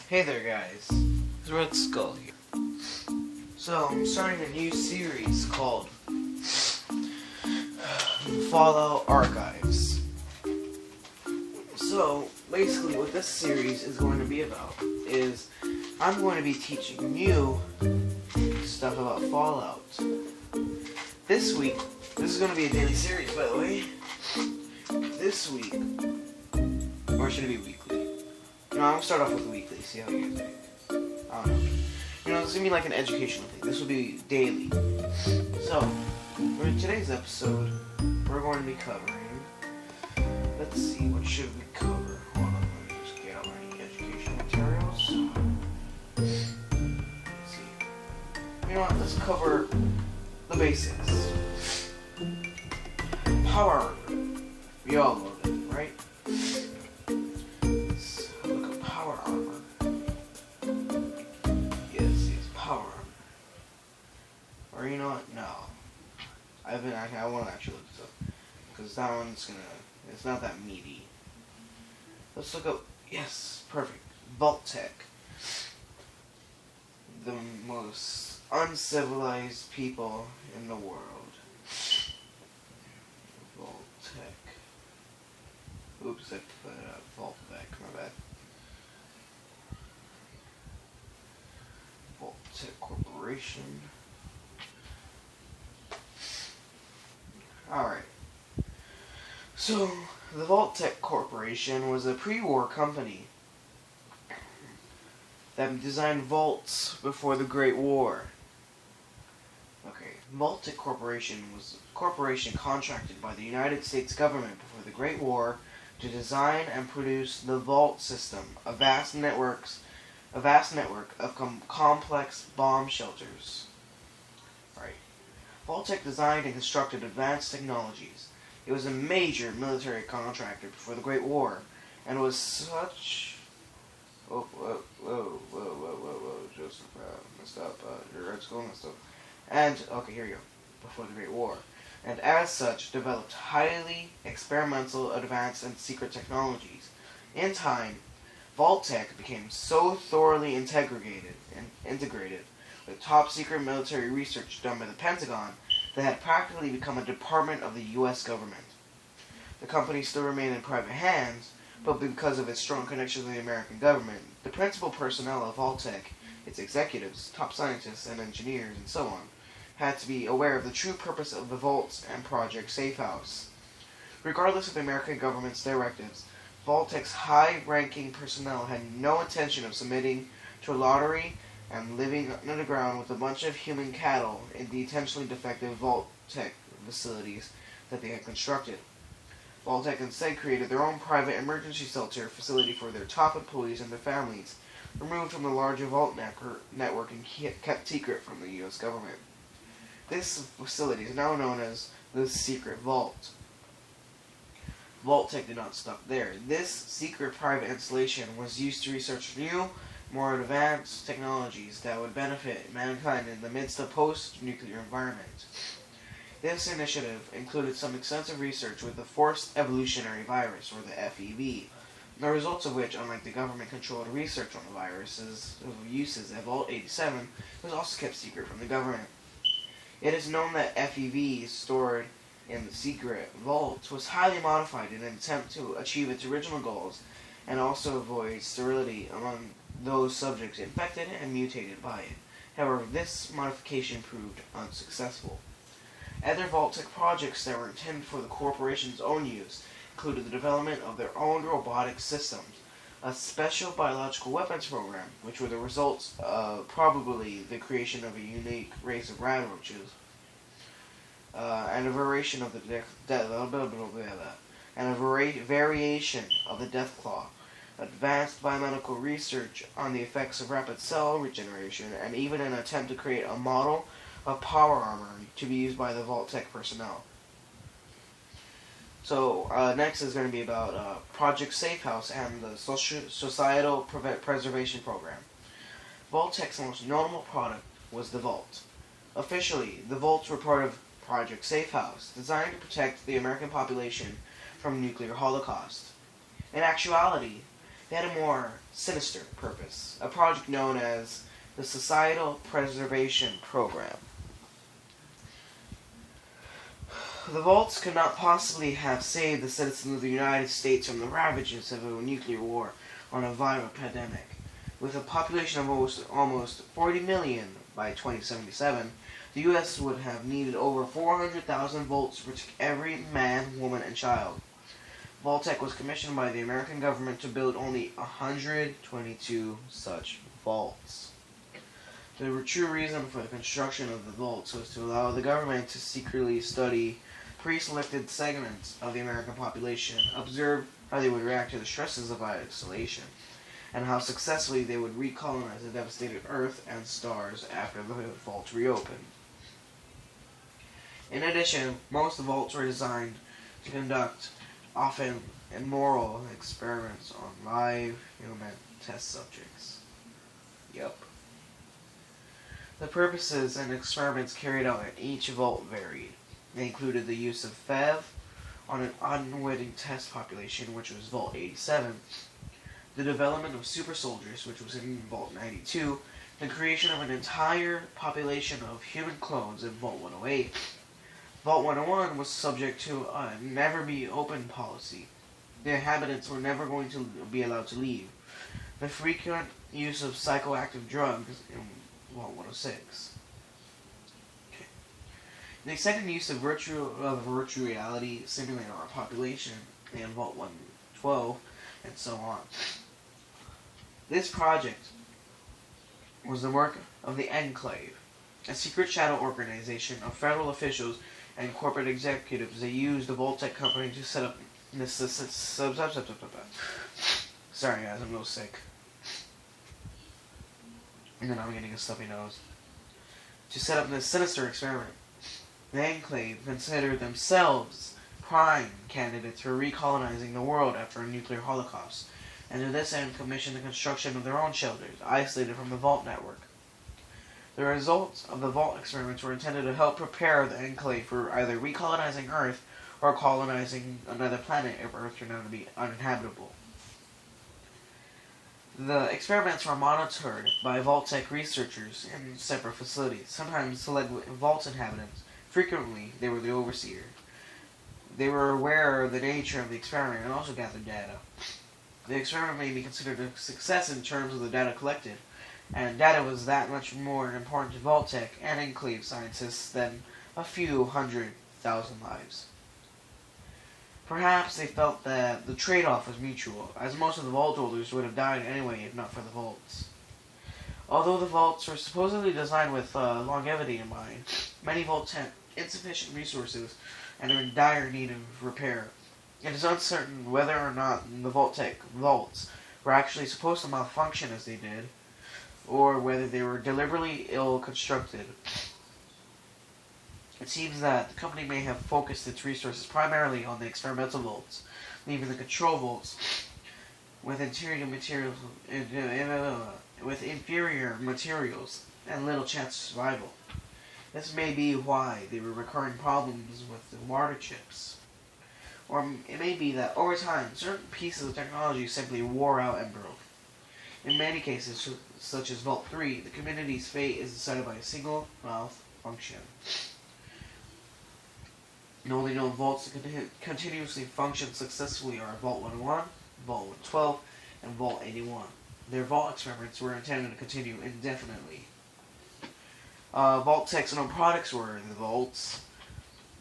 Hey there guys, it's Red Skull here. So I'm starting a new series called Fallout Archives. So basically what this series is going to be about is I'm going to be teaching you stuff about Fallout. This week, this is going to be a daily series by the way. This week, or should it be weekly? No, I'm going to start off with weekly, see how you guys think. I don't know. You know, this is going to be like an educational thing. This will be daily. So, for today's episode, we're going to be covering, let's see, what should we cover? Hold on, let me just get out my educational materials. Let's see. You know what, let's cover the basics. Power armor. We all know that, right? Let's look at power armor. Yes, power armor. Or you know what? No. I want to actually look this up. Because that one's it's not that meaty. Let's look up, yes, perfect. Vault-Tec. The most uncivilized people in the world. Vault-Tec. Oops, I put Vault-Tec, my bad. Vault-Tec Corporation. Alright. So, the Vault-Tec Corporation was a pre-war company that designed vaults before the Great War. Okay, Vault-Tec Corporation was a corporation contracted by the United States government before the Great War to design and produce the Vault system, a vast network of complex bomb shelters. Right. Vault-Tec designed and constructed advanced technologies. It was a major military contractor before the Great War, and was such. Whoa, Joseph, messed up. Your red skull messed up. And okay, here you go. Before the Great War. And as such, developed highly experimental, advanced, and secret technologies. In time, Vault-Tec became so thoroughly integrated with top-secret military research done by the Pentagon that it had practically become a department of the U.S. government. The company still remained in private hands, but because of its strong connection to the American government, the principal personnel of Vault-Tec, its executives, top scientists, and engineers, and so on, had to be aware of the true purpose of the vaults and Project Safe House. Regardless of the American government's directives, Vault-Tec's high-ranking personnel had no intention of submitting to a lottery and living underground with a bunch of human cattle in the intentionally defective Vault-Tec facilities that they had constructed. Vault-Tec instead created their own private emergency shelter facility for their top employees and their families, removed from the larger Vault network and kept secret from the U.S. government. This facility is now known as the Secret Vault. Vault-Tec did not stop there. This secret private installation was used to research new, more advanced technologies that would benefit mankind in the midst of post-nuclear environment. This initiative included some extensive research with the Forced Evolutionary Virus, or the FEV, the results of which, unlike the government-controlled research on the virus's uses at Vault-87, was also kept secret from the government. It is known that FEV stored in the secret vault was highly modified in an attempt to achieve its original goals and also avoid sterility among those subjects infected and mutated by it. However, this modification proved unsuccessful. Other Vault-Tec projects that were intended for the corporation's own use included the development of their own robotic systems, a special biological weapons program, which were the results of probably the creation of a unique race of radroaches, and a variation of the variation of the death claw, advanced biomedical research on the effects of rapid cell regeneration, and even an attempt to create a model of power armor to be used by the Vault-Tec personnel. So next is going to be about Project Safe House and the Societal Preservation Program. Vault-Tec's most notable product was the Vault. Officially, the Vaults were part of Project Safe House, designed to protect the American population from nuclear holocaust. In actuality, they had a more sinister purpose, a project known as the Societal Preservation Program. The vaults could not possibly have saved the citizens of the United States from the ravages of a nuclear war or a viral pandemic. With a population of almost 40 million by 2077, the U.S. would have needed over 400,000 volts to protect every man, woman, and child. Vault-Tec was commissioned by the American government to build only 122 such vaults. The true reason for the construction of the vaults was to allow the government to secretly study pre-selected segments of the American population, observe how they would react to the stresses of isolation, and how successfully they would recolonize the devastated Earth and stars after the vaults reopened. In addition, most vaults were designed to conduct often immoral experiments on live human test subjects. Yup. The purposes and experiments carried out at each vault varied. They included the use of FEV on an unwitting test population, which was Vault 87, the development of super soldiers, which was in Vault 92, the creation of an entire population of human clones in Vault 108. Vault 101 was subject to a never be open policy. The inhabitants were never going to be allowed to leave. The frequent use of psychoactive drugs in Vault 106. The extended use of virtual reality simulating our population in Vault 112, and so on. This project was the work of the Enclave, a secret shadow organization of federal officials and corporate executives. They used the Vault-Tec company to set up this. Sorry guys, I'm a little sick. And then I'm getting a stuffy nose. To set up this sinister experiment. The Enclave considered themselves prime candidates for recolonizing the world after a nuclear holocaust, and to this end commissioned the construction of their own shelters, isolated from the Vault network. The results of the Vault experiments were intended to help prepare the Enclave for either recolonizing Earth or colonizing another planet if Earth turned out to be uninhabitable. The experiments were monitored by Vault-Tec researchers in separate facilities, sometimes select Vault inhabitants. Frequently, they were the overseer. They were aware of the nature of the experiment and also gathered data. The experiment may be considered a success in terms of the data collected, and data was that much more important to Vault-Tec and Enclave scientists than a few 100,000 lives. Perhaps they felt that the trade-off was mutual, as most of the vault holders would have died anyway if not for the vaults. Although the vaults were supposedly designed with longevity in mind, many vaults had insufficient resources and are in dire need of repair. It is uncertain whether or not the Vault-Tec vaults were actually supposed to malfunction as they did, or whether they were deliberately ill-constructed. It seems that the company may have focused its resources primarily on the experimental vaults, leaving the control vaults with inferior materials and little chance of survival. This may be why there were recurring problems with the water chips. Or it may be that over time, certain pieces of technology simply wore out and broke. In many cases, such as Vault 3, the community's fate is decided by a single malfunction. The only known vaults that continuously function successfully are Vault 101, Vault 112, and Vault 81. Their vault experiments were intended to continue indefinitely. Vault-Tec's own products were the vaults,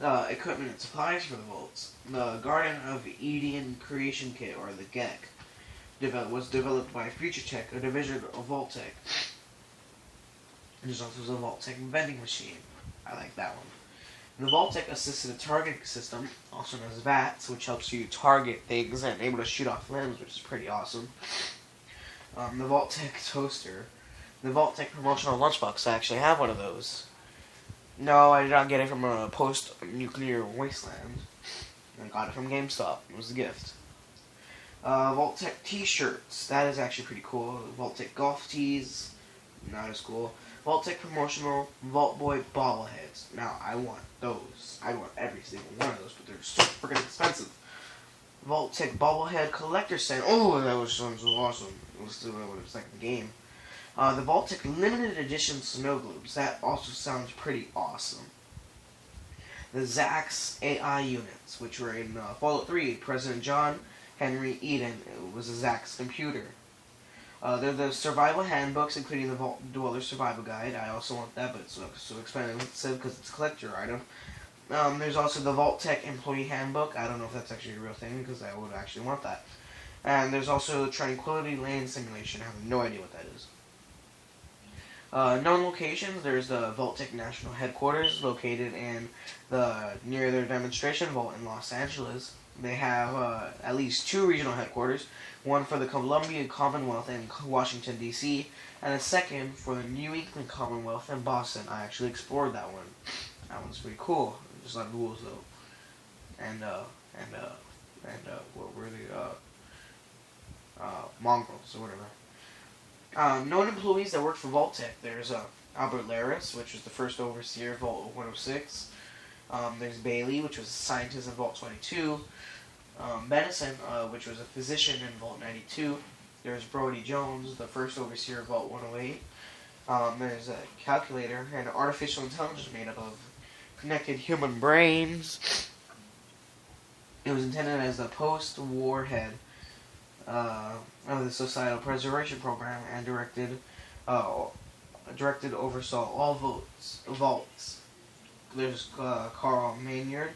equipment and supplies for the vaults. The Garden of Eden Creation Kit, or the GEC, was developed by FutureTech, a division of Vault-Tec. There's also a Vault-Tec vending machine. I like that one. The Vault-Tec assisted targeting system, also known as VATS, which helps you target things and able to shoot off limbs, which is pretty awesome. The Vault-Tec toaster. The Vault-Tec promotional lunchbox. I actually have one of those. No, I did not get it from a post-nuclear wasteland. I got it from GameStop. It was a gift. Vault-Tec t-shirts. That is actually pretty cool. Vault-Tec golf tees. Not as cool. Vault-Tec promotional Vault Boy bobbleheads. Now, I want those. I want every single one of those, but they're so freaking expensive. Vault-Tec bobblehead collector set. Oh, that was so awesome. It was still what it was like in the game. The Vault-Tec limited edition snow globes. That also sounds pretty awesome. The Zax AI units, which were in Fallout 3. President John Henry Eden was a Zax computer. They're the survival handbooks, including the Vault Dweller Survival Guide. I also want that, but it's so expensive because it's a collector item. There's also the Vault-Tec Employee Handbook. I don't know if that's actually a real thing, because I would actually want that. And there's also Tranquility Lane Simulation. I have no idea what that is. Known locations, there's the Vault-Tec National Headquarters, located in near their demonstration vault in Los Angeles. They have at least 2 regional headquarters, one for the Columbia Commonwealth in Washington, D.C., and a second for the New England Commonwealth in Boston. I actually explored that one. That one's pretty cool. There's a lot of rules, though. And what were they? Mongrels, or whatever. Known employees that work for Vault-Tec. There's Albert Laris, which was the first overseer of Vault 106. There's Bailey, which was a scientist in Vault 22. Benison, which was a physician in Vault 92. There's Brody Jones, the first overseer of Vault 108. There's a calculator and artificial intelligence made up of connected human brains. It was intended as a post-war head of the Societal Preservation Program and oversaw all vaults. There's Carl Maynard,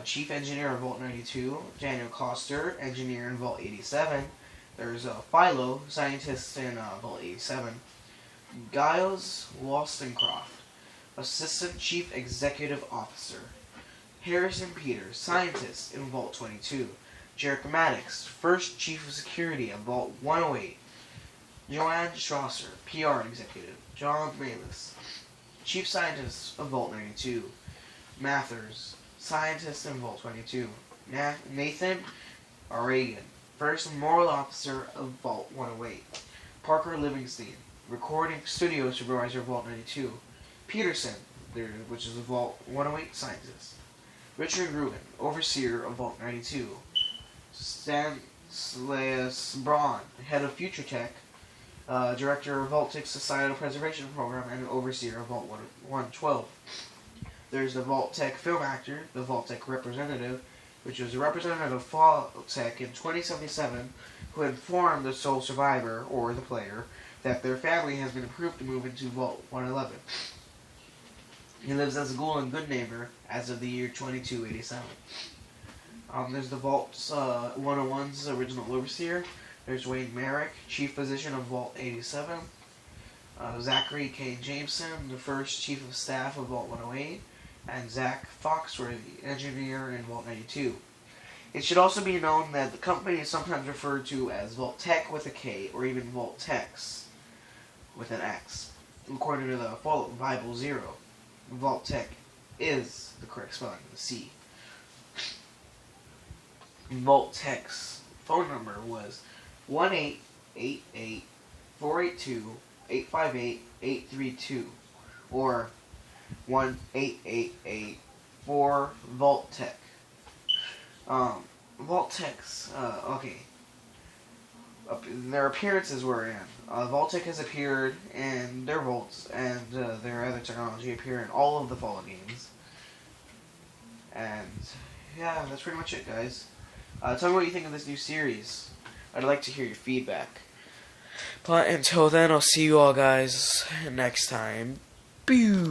Chief Engineer of Vault 92, Daniel Coster, Engineer in Vault 87. There's Philo, Scientist in Vault 87. Giles Wollstonecroft, Assistant Chief Executive Officer. Harrison Peters, Scientist in Vault 22. Jarek Maddox, First Chief of Security of Vault 108. Joanne Strasser, PR Executive. John Bayless, Chief Scientist of Vault 92. Mathers, Scientist in Vault 22. Nathan Aragan, First Moral Officer of Vault 108. Parker Livingston, Recording Studio Supervisor of Vault 92. Peterson, which is a Vault 108 Scientist. Richard Rubin, Overseer of Vault 92. Stanislaus Braun, Head of Future Tech, Director of Vault-Tec Societal Preservation Program, and Overseer of Vault 112. There's the Vault-Tec Film Actor, the Vault-Tec Representative, which was a representative of Vault-Tec in 2077, who informed the sole survivor, or the player, that their family has been approved to move into Vault 111. He lives as a ghoul and good neighbor as of the year 2287. There's the Vault 101's original overseer. There's Wayne Merrick, Chief Physician of Vault 87. Zachary K. Jameson, the first Chief of Staff of Vault 108. And Zach Foxworthy, Engineer in Vault 92. It should also be known that the company is sometimes referred to as Vault-Tec with a K, or even Vault-Tex with an X. According to the Fallout Bible 0, Vault-Tec is the correct spelling of the C. Vault-Tec's phone number was 1-888-482-858-832 or 1-888-4-Vault-Tec. Vault-Tec's, okay. Their appearances were in. Vault-Tec has appeared in their vaults, and their other technology appear in all of the Fallout games. And, yeah, that's pretty much it, guys. Tell me what you think of this new series. I'd like to hear your feedback. But until then, I'll see you all guys next time. Pew!